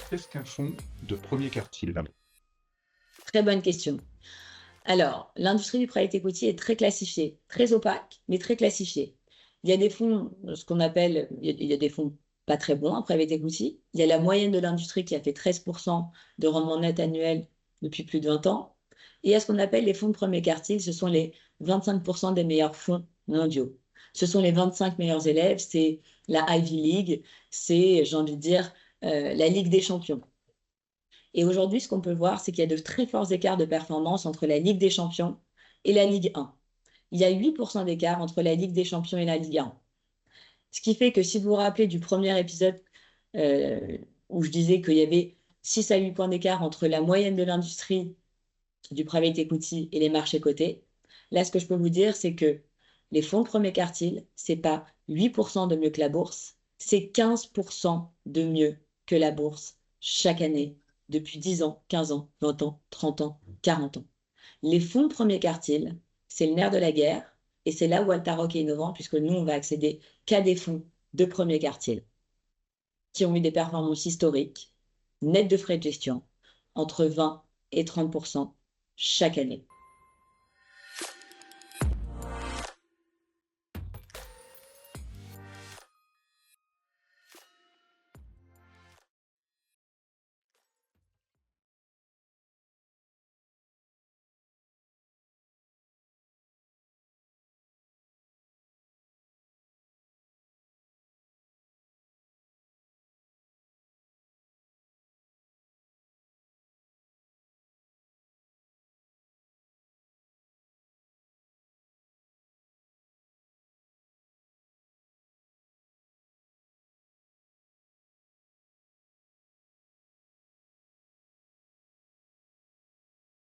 Qu'est-ce qu'un fonds de premier quartile? Très bonne question. Alors, l'industrie du private equity est très classifiée, très opaque, mais très classifiée. Il y a des fonds, ce qu'on appelle, il y a des fonds pas très bons en private equity. Il y a la moyenne de l'industrie qui a fait 13% de rendement net annuel depuis plus de 20 ans. Et il y a ce qu'on appelle les fonds de premier quartile, ce sont les 25% des meilleurs fonds mondiaux. Ce sont les 25 meilleurs élèves, c'est la Ivy League, c'est, j'ai envie de dire, la Ligue des champions. Et aujourd'hui, ce qu'on peut voir, c'est qu'il y a de très forts écarts de performance entre la Ligue des champions et la Ligue 1. Il y a 8% d'écart entre la Ligue des champions et la Ligue 1. Ce qui fait que si vous vous rappelez du premier épisode euh, où je disais qu'il y avait 6 à 8 points d'écart entre la moyenne de l'industrie du private equity et les marchés cotés, là, ce que je peux vous dire, c'est que les fonds de premier quartile, c'est pas 8% de mieux que la bourse, c'est 15% de mieux que la bourse chaque année depuis 10 ans, 15 ans, 20 ans, 30 ans, 40 ans. Les fonds de premier quartile, c'est le nerf de la guerre et c'est là où Altaroc est innovant puisque nous, on va accéder qu'à des fonds de premier quartile qui ont eu des performances historiques, nettes de frais de gestion, entre 20 et 30% chaque année.